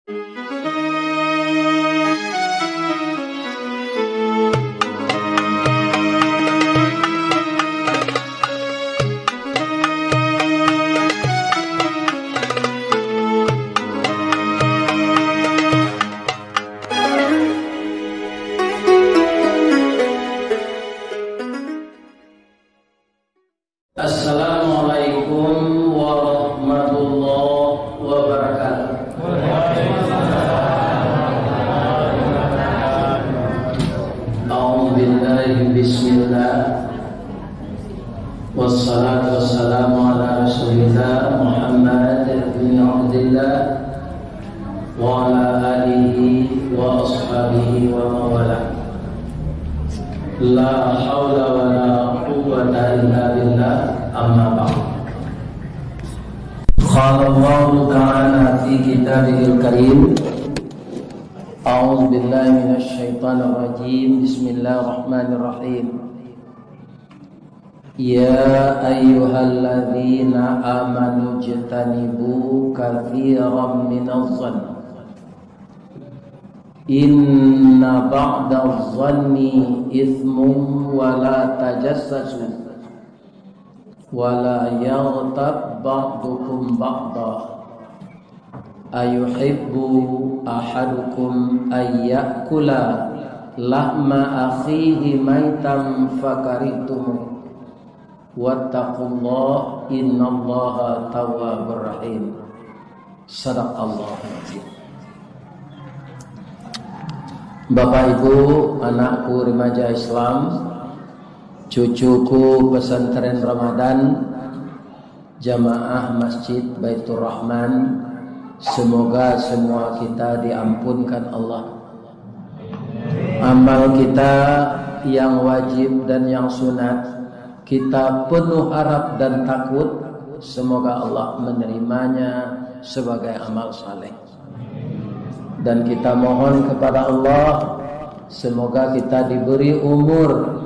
Assalamualaikum warahmatullahi wabarakatuh. A'udzubillahi bismillah. Wassalatu wassalamu ala rasulillah Muhammad bin Abdillah wa ala alihi wa ashabihi wa mawala. La haula wa la quwwata illa billah. Amma ba'd. Qala Allah ta'ala fi kitabihil karim. A'udzu billahi minasy syaithanir rajim. Bismillahirrahmanirrahim. Ya ayyuhalladzina amanu jtanibu katsiran minadh-dhann. Inna ba'dadh-dhanni itsmun wa la tajassasu wa la yaghtab ba'dukum ba'da. Ayuhibbu ahadukum ayyakula lahma akhihi maitan fakarihtum. Wattaqullah innallaha tawwabur rahim. Sadaqallahul azim. Bapak Ibu, anakku remaja Islam, cucuku pesantren Ramadan, jamaah Masjid Baitur Rahman, semoga semua kita diampunkan Allah. Amal kita yang wajib dan yang sunat, kita penuh harap dan takut, semoga Allah menerimanya sebagai amal saleh. Dan kita mohon kepada Allah, semoga kita diberi umur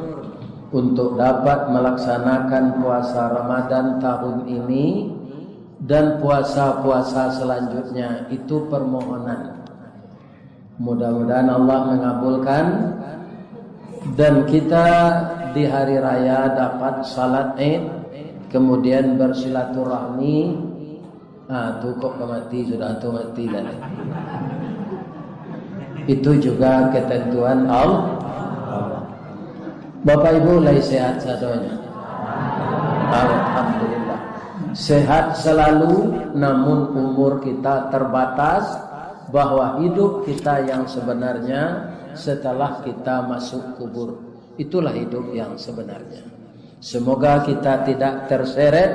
untuk dapat melaksanakan puasa Ramadan tahun ini dan puasa-puasa selanjutnya. Itu permohonan. Mudah-mudahan Allah mengabulkan dan kita di hari raya dapat salat Id, kemudian bersilaturahmi. Tuh kok mati sudah tuh mati dan itu juga ketentuan Allah. Bapak Ibu lagi sehat sadonya? Alhamdulillah. Sehat selalu, namun umur kita terbatas, bahwa hidup kita yang sebenarnya setelah kita masuk kubur. Itulah hidup yang sebenarnya. Semoga kita tidak terseret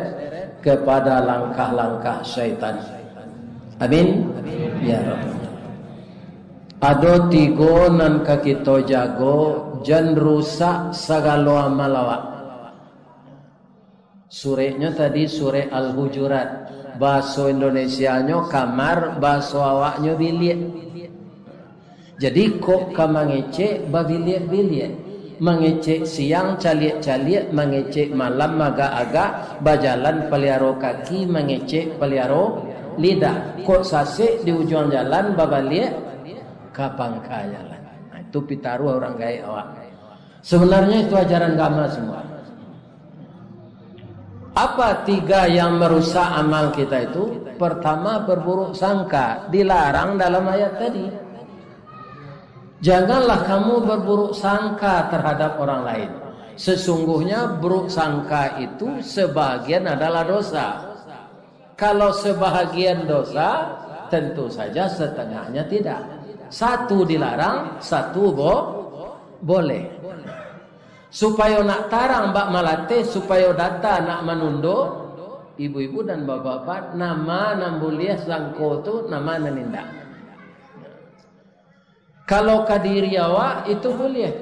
kepada langkah-langkah syaitan. Amin. Ya Rabb. Ado tigo nan kakito jago jan rusak sagala amalawak. Surenya tadi sure Al-Hujurat. Bahasa Indonesianya kamar, bahasa awaknya bilik. Jadi kok kamangece babiliek-biliek. Mengecek siang caliak-caliak, mengecek malam agak-agak, bajalan peliaro kaki, mengecek peliaro lidah. Kok sasik di ujung jalan babaliek kapang jalan. Nah, itu pitaru orang gaya awak. Sebenarnya itu ajaran agama semua. Apa tiga yang merusak amal kita itu? Pertama, berburuk sangka, dilarang dalam ayat tadi. Janganlah kamu berburuk sangka terhadap orang lain. Sesungguhnya buruk sangka itu sebagian adalah dosa. Kalau sebahagian dosa, tentu saja setengahnya tidak. Satu dilarang, satu boleh. Supaya nak tarang bak malate, supaya data nak menundo, ibu-ibu dan bapak-bapak, nama nambuliah sangko tu nama nanindak. Kalau kadiriawa itu boleh.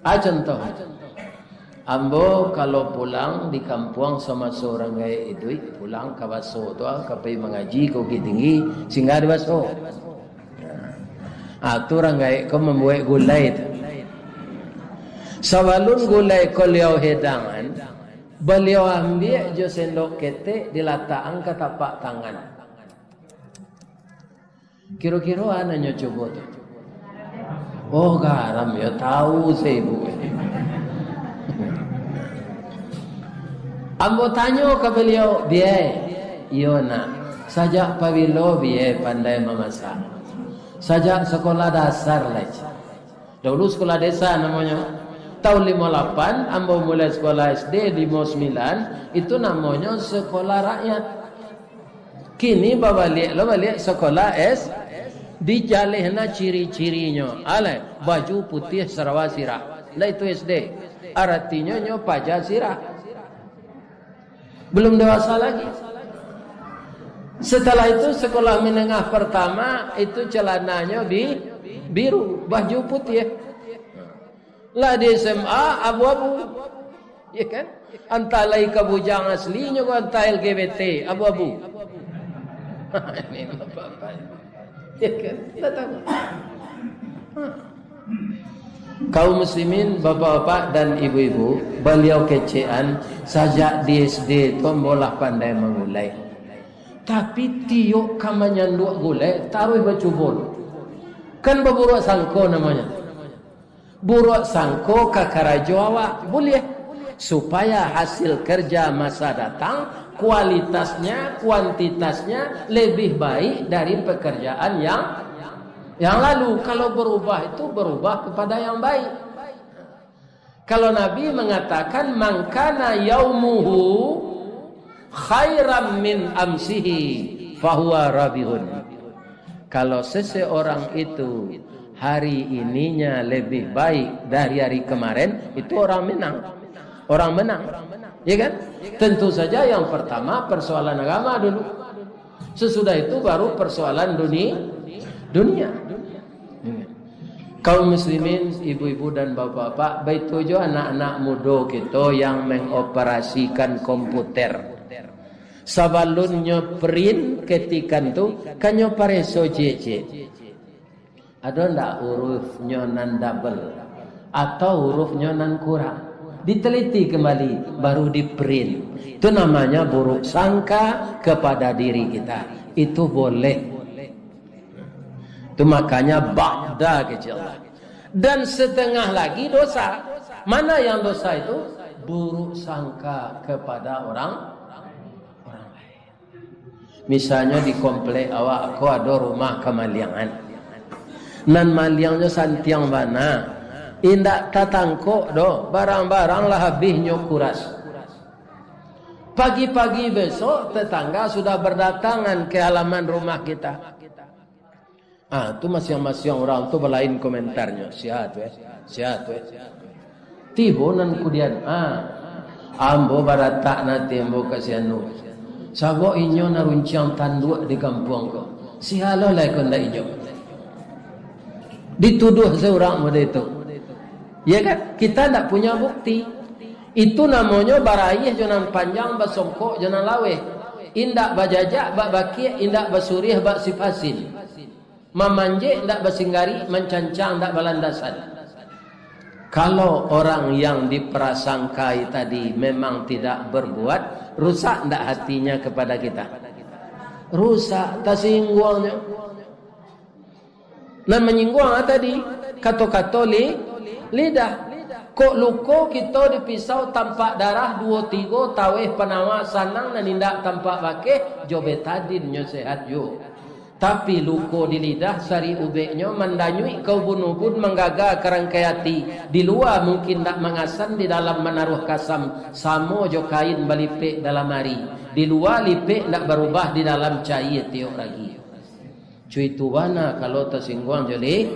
Contoh, ambo kalau pulang di kampung sama seorang gaya itu, pulang ke baso tu, kapai mengaji kau tinggi, singgah di baso. Tu orang gaya kau membuat gulai itu. Sawalun gulai kau liau hedangan, beliau ambil jo sendok ketek diletakkan ke tapak tangan. Kira-kira anaknya coba tu. Oh garam ya tahu saya ibu. Ambo tanya ke beliau, biar, iya nak. Sajak pabilo biar pandai memasak. Sajak sekolah dasar lah. Dahulu sekolah desa namanya. Tahun 58 ambo mulai sekolah SD 59 itu namanya sekolah rakyat. Kini balik sekolah S dijalihna ciri-cirinya. Ale baju putih sarwa sirah. Lah itu SD. Artinya nyo pajak sirah. Belum dewasa lagi. Setelah itu sekolah menengah pertama itu celananya biru, baju putih. Lah di SMA abu-abu. Ya kan? Antara lai kabujang aslinya ko antara LGBT abu-abu. Ini apa-apa. Ya kan? Datang. Kaum muslimin, bapak-bapak dan ibu-ibu, beliau kecean sajak di SD itu bolah pandai mengulai. Tapi tiuk kamanya nduk gulai taruh bacubur. Kan beburuk sangko namanya. Buruk sangko kakarajo awak boleh supaya hasil kerja masa datang kualitasnya, kuantitasnya lebih baik dari pekerjaan yang lalu. Kalau berubah itu berubah kepada yang baik. Kalau Nabi mengatakan man kana yaumuhu khairam min amsihi fahuwa rabihun. Kalau seseorang itu hari ininya lebih baik dari hari kemarin, itu orang menang. Orang menang. Ya kan? Tentu saja yang pertama persoalan agama dulu. Sesudah itu baru persoalan dunia. Kaum muslimin, ibu-ibu dan bapak-bapak, baitujo anak-anak muda kita yang mengoperasikan komputer. Sabalunnya print ketika itu kanyo pareso jece. Ada ndak hurufnya nan double atau hurufnya nan kurang? Diteliti kembali baru di print. Itu namanya buruk sangka kepada diri kita. Itu boleh. Itu makanya ba'da kecil. Dan setengah lagi dosa. Mana yang dosa itu? Buruk sangka kepada orang lain. Misalnya di komplek awak aku ada rumah kemaliangan. Nan maliangnya santiang bana indak tatangkok do barang-barang lah habisnya kuras. Pagi-pagi besok tetangga sudah berdatangan ke halaman rumah kita. Tu masing-masing orang tu berlain komentarnya. Sihat weh. Tibo nan kudian ambo baratak nanti ambo kasianu. Sabo inyo naruncang tanduk di kampung ko. Sihalo lah ko nda inyo. Dituduh seorang muda itu. Ya kan? Kita tidak punya bukti. Itu namanya barayih jangan panjang basongkok jangan lawe. Indak bajajak bak bakir, indak basuriah bak sifasin. Mamanje indak basinggari, mencancang indak balandasan. Kalau orang yang diprasangkai tadi memang tidak berbuat, rusak indak hatinya kepada kita? Rusak, tersinggungannya. Nah menyinggung tadi kata-kata lidah. Kok luko kita dipisau tampak darah 2-3 taweh penawa sanang dan indak tampak bakeh jobetadin nyo sehat yo. Tapi luko di lidah sari ubeknya mendanyui kau bunuh pun menggaga kerangkai hati. Di luar mungkin tak mengasan, di dalam menaruh kasam samo jo kain balipek dalam hari. Di luar lipek tak berubah, di dalam cair tiok lagi. Cuy tu bana kalau tersinggung jadi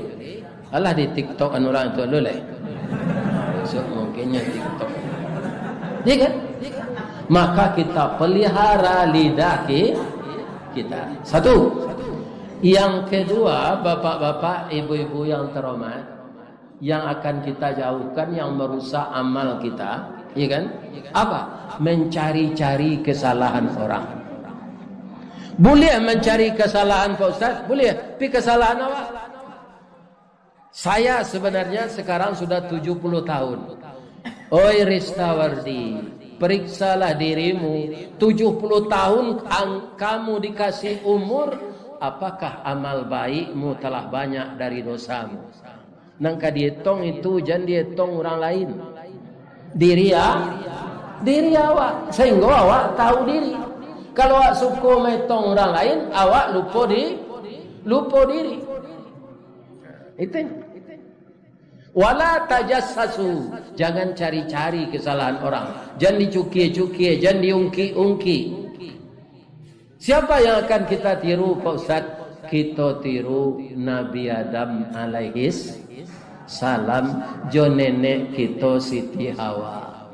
alah di TikTok orang itu lulai. So mungkinnya TikTok. Ya kan? Maka kita pelihara lidah kita. Satu. Yang kedua, bapak-bapak, ibu-ibu yang terhormat, yang akan kita jauhkan yang merusak amal kita, ya kan? Apa? Mencari-cari kesalahan orang. Boleh mencari kesalahan Pak Ustaz? Boleh. Tapi kesalahan apa? Saya sebenarnya sekarang sudah 70 tahun. Oi Ristawardi, periksalah dirimu. 70 tahun kamu dikasih umur, apakah amal baikmu telah banyak dari dosamu? Nang dihitung itu jangan dihitung orang lain. Diri awak. Sehingga awak tahu diri. Kalau awak suka menghitung orang lain, awak lupa diri. Itu. Wala tajassasu. Jangan cari-cari kesalahan orang. Jangan dicuki-cuki, jangan diungki-ungki. Siapa yang akan kita tiru, Pak Ustaz? Kita tiru Nabi Adam alaihis salam, jo nenek kita Siti Hawa.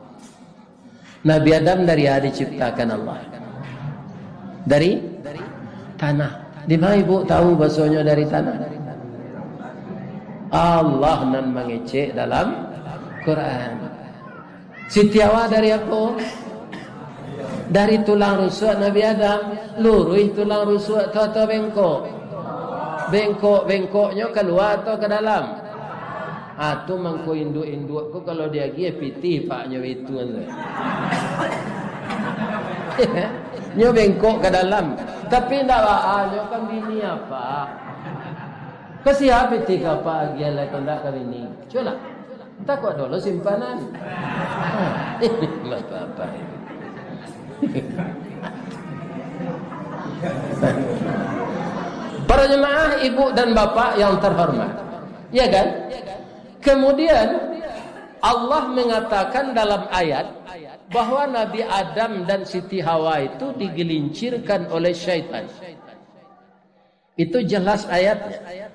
Nabi Adam dari hari diciptakan Allah. Dari tanah. Di mana ibu tahu bahasanya dari tanah? Allah nan mengecek dalam Quran. Siti Hawa dari apa? Dari tulang rusuk Nabi Adam. Lurus tulang rusuk atau bengkok? Bengkoknya keluar atau ke dalam? Atau mangko induk-induk ku kalau dia gie pitih paknya itu kan. Nyo bengkok ke dalam. Tapi ndak nyo kan bini apa? Kasih apa pitih apa gie lah kondak ke bini. Coba. Tak kuat dulu simpanan. Apa-apa. Para jemaah, ibu dan bapak yang terhormat. Ya kan? Kemudian Allah mengatakan dalam ayat bahwa Nabi Adam dan Siti Hawa itu digelincirkan oleh syaitan. Itu jelas ayatnya.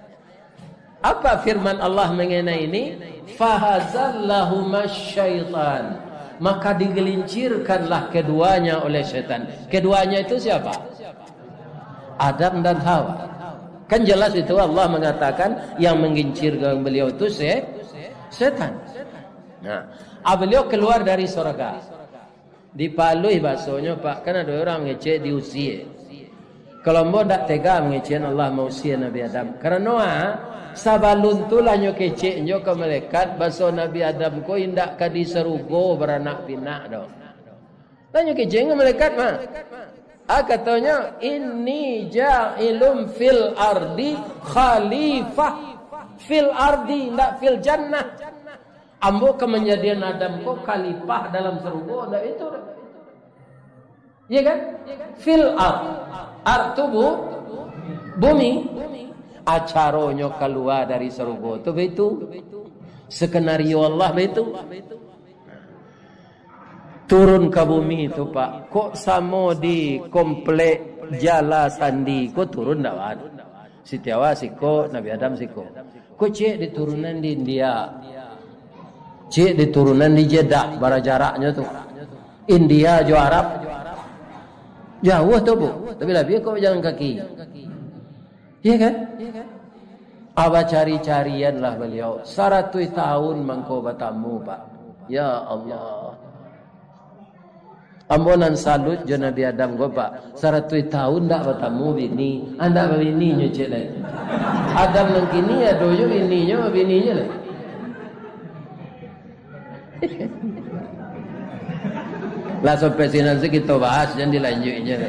Apa firman Allah mengenai ini? Fahazallahumas syaitan. Maka digelincirkanlah keduanya oleh syaitan. Keduanya itu siapa? Adam dan Hawa. Kan jelas itu Allah mengatakan yang menggelincirkan beliau itu setan. Nah, beliau keluar dari surga. Dipalui bahasanya Pak, kan ada orang ngecek diusir. Kalau mau tak tega mengecek Allah mau usir Nabi Adam. Karena sabalun tu lah nyo kecek nyo ke malaikat bahasa Nabi Adam ko indak ka diserugo beranak pinak dong. Tanya kecek ke malaikat mah. Katanya inni ja'ilum fil ardi khalifah fil ardi ndak fil jannah. Ambo kemenjadian Adam kok khalifah dalam surga ndak itu. Iya kan? Fil ard tubuh bumi. Acaronyo keluar dari surga tu begitu. Skenario Allah begitu. Turun ke bumi itu Pak. Kok sama di komplek Jala Sandi. Kok turun dawan? Siti Hawa siko, Nabi Adam siko. Kok cek di turunan di India. Cek di turunan di Jeddah. Bara jaraknya tu. India jo Arab. Jauh tu Bu. Tapi lebih kok jalan kaki. Iya kan? Aba cari-carian lah beliau. 100 tahun mangko batamu Pak. Ya Allah. Ambonan salut je Nabi Adam go Pak. 100 tahun ndak bertemu bini. Anda bininya cek lagi. Adam nang kini ya doyo bininya lah. Lah sampai sini nanti kita bahas dan dilanjutnya.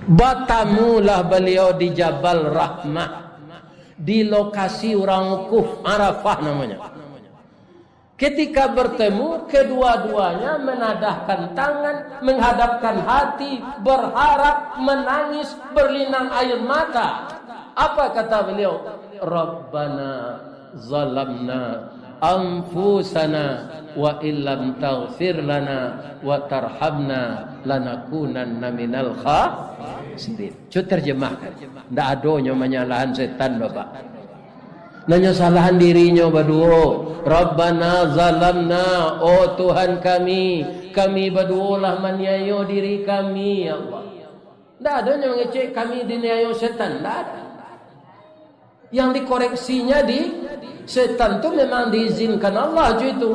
Batamulah beliau di Jabal Rahmah. Di lokasi orang wukuf Arafah namanya. Ketika bertemu, kedua-duanya menadahkan tangan, menghadapkan hati, berharap, menangis, berlinang air mata. Apa kata beliau? Rabbana zalamna anfusana wa illam taghfir lana wa tarhamna lanakunanna minal khasirin. Coba terjemahkan. Tidak adanya menyalahan setan Bapak. Nanya salahan dirinya berdua. Rabbana zalamna, oh Tuhan kami berdualah menyayo diri kami ya Allah. Tidak ada yang mengecek kami diniayo setan, tidak ada. Yang dikoreksinya di setan itu memang diizinkan Allah itu.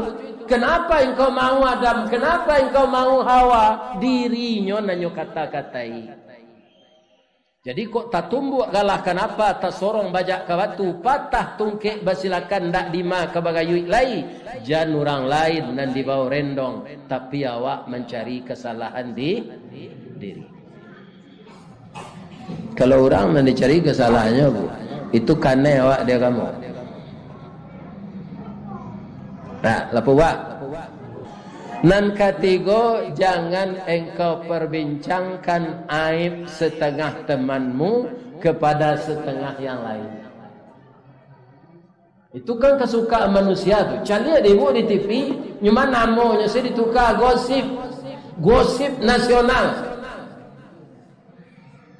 Kenapa engkau mau Adam? Kenapa engkau mau Hawa? Dirinya nanyo kata-katai. Jadi kok tak tumbuh galah kenapa tak sorong bajak ke batu patah tungkek basilakan dak dima ke bagayui lai jan orang lain dan dibawa rendong tapi awak mencari kesalahan di diri. Kalau orang nak dicari kesalahannya, Bu, itu kanai awak dia kamu. Nah, lapu Pak. Nan ketiga, jangan engkau perbincangkan aib setengah temanmu kepada setengah yang lain. Itu kan kesukaan manusia tu. Cari ibu di TV, cuma namanya saya ditukar gosip nasional.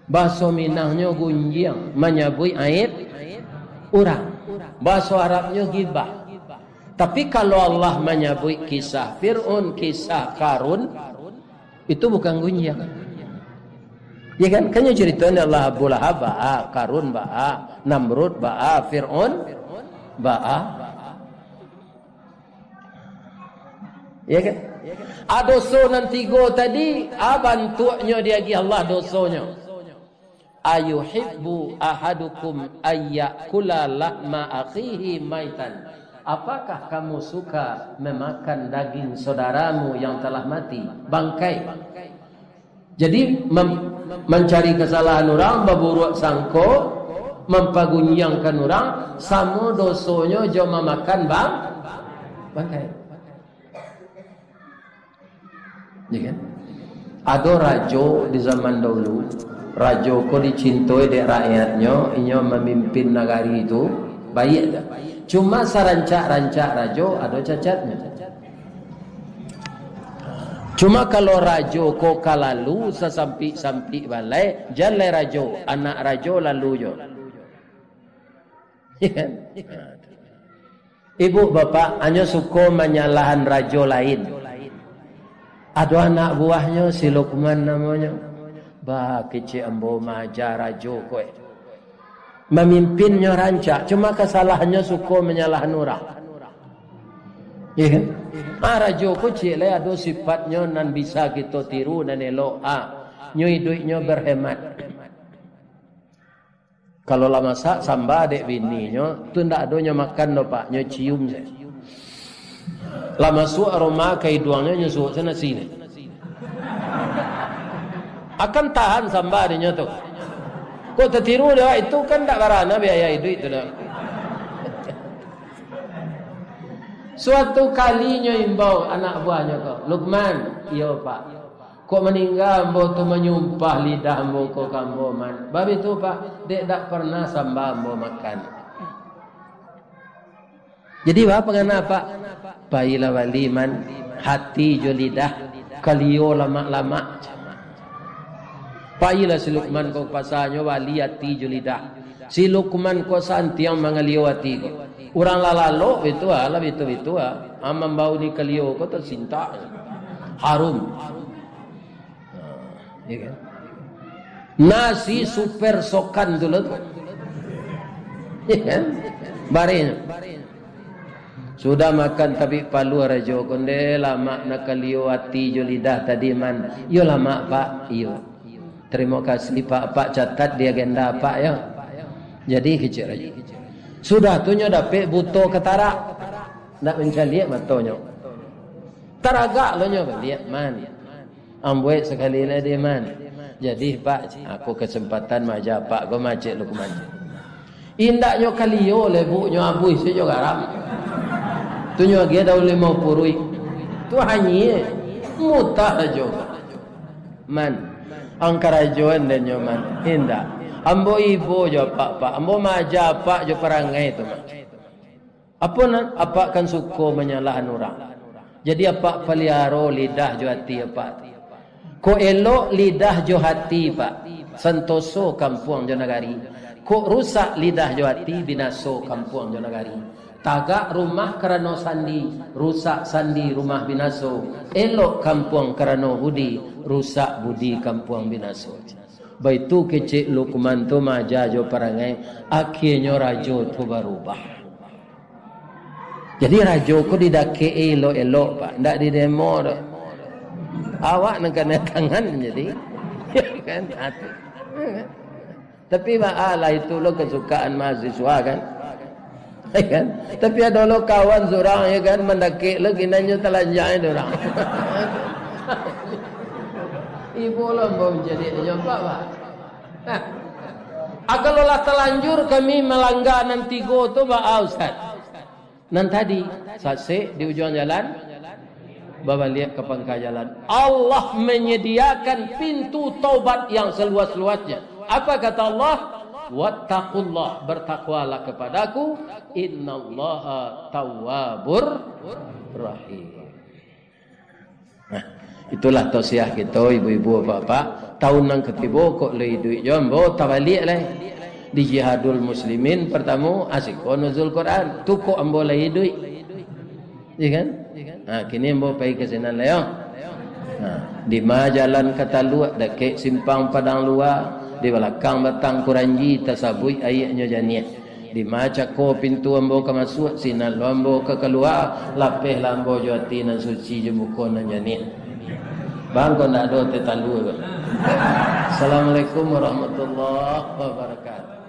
Bahasa Minangnya gunjing, menyebut aib orang. Bahasa Arabnya ghibah. Tapi kalau Allah menyebut kisah Fir'aun, kisah Qarun, itu bukan gunjing. Ya kan? Kan ceritanya Allah Abu Lahab ba'a, Qarun ba'a, Namrud ba'a, Fir'aun ba'a. Ya kan? Dosa nan tiga tadi, bantunya dia gi Allah dosanya. Ayuhibbu ahadukum ayyakula lahma akhihi maitan. Apakah kamu suka memakan daging saudaramu yang telah mati, bangkai? Jadi mencari kesalahan orang, berburuk sangko, mempagunyangkan orang, sama dosonya jom memakan bangkai. Ya kan? Ada rajo di zaman dahulu, rajo ko dicintai dek rakyatnya, inyo memimpin negari itu, baik dah. Cuma sarancak-rancak rajo ada cacatnya. Cuma kalau rajo ko kalalu sesampi-sampi balai, jalai rajo, anak rajo lalu jo. Ibu bapak hanya suka menyalahan rajo lain. Ada anak buahnya si Luqman namanya. Bah kecil ambo maja rajo kowe. Memimpinnya rancak, cuma kesalahannya suka menyalahkan orang. Ya kan? Rajo kecil lah ada sifatnya nan bisa kita tiru dan elok. Nyoi duitnya berhemat. Kalau lah masak sambal dek bininya, tu ndak adanya makan do pak, nyoi cium saya. Lah masuk aroma kaiduangnya nyusuk sana sini. Akan tahan sambal dia tu. Kau tertiru dia itu kan tak barana biaya duit tu dah. Suatu kalinya imbau anak buahnya kau, Luqman, iya pak. Kau meninggal ambo tu menyumpah lidah ambo kau kambo man. Bab itu pak, dek tak pernah sambal ambo makan. Jadi apa kenapa? Bayilah wali man, hati jo lidah, kalio lama-lama. Pailah si Luqman kau pasanya wali hati julidah. Si Luqman kau santiang mengalio hati kau. Orang lalalo itu lah itu amam bau ni kalio kau tersinta. Harum. Ya kan? Nasi super sokan dulu tu. Ya kan? Barenya. Sudah makan tapi palu rajo konde lama nak kalio hati julidah tadi man. Yo lama pak, iyo. Terima kasih Pak catat di agenda Pak ya. Jadi kecil aja. Sudah tunya dapat buto ketara. Nak mencari lihat matonya. Taragak lo nya lihat man. Ambuet sekali lah dia man. Jadi Pak, aku kesempatan maja Pak, go macet lu kemana. Indaknya kaliyo lebuknya abui saya juga garam. Tunya dia dah 50 tu hanya mutah aja. Man. Angkarajoan dan nyoman indah. Ambo ibu jo pak, ambo maja pak jo perangai itu. Apa kan suko menyalahan orang. Jadi apa peliaro lidah jo hati apa. Ko elok lidah jo hati pak. Santoso kampung jo nagari. Ko rusak lidah jo hati binaso kampung jo nagari. Tagak rumah kerana sandi, rusak sandi rumah binaso. Elok kampung kerana budi, rusak budi kampung binaso. Baitu kecik Luqman tu maja jo perangai, akhirnya rajo tu berubah. Jadi rajo ku didake elok-elok pak, ndak di demo dah. Awak nak kena tangan jadi, kan? Tapi lah itu lo kesukaan mahasiswa kan. Kan? Tapi ada lo kawan seorang ya kan mendaki lagi nanya telanjang itu orang. Ibu lo mau jadi nyoba pak. Kalau lah terlanjur kami melanggar nan 3 tu ba Ustaz. Nan tadi saksi di ujung jalan bawa lihat ke pangkal jalan. Allah menyediakan pintu taubat yang seluas-luasnya. Apa kata Allah? Wattaqullah, bertakwalah kepadaku, innallaha tawwabur rahim. Nah, itulah tausiah kita ibu-ibu bapak. Tahun yang ketiga kok lei duit jombo tabalik lah. Di jihadul muslimin pertama asik nuzul Quran. Tu kok ambo lei duit. Ya kan? Nah, kini ambo pergi ke sana lah ya. Nah, di ma jalan kata luar dekat simpang padang luar. Di belakang batang kuranji tasabui ayatnya janiah. Di maca ko pintu ambo ke masuk sinan ambo ke keluar lapeh lambo jati nan suci jemuko nan janiah. Bang kau nak ada tetalu. Assalamualaikum warahmatullahi wabarakatuh.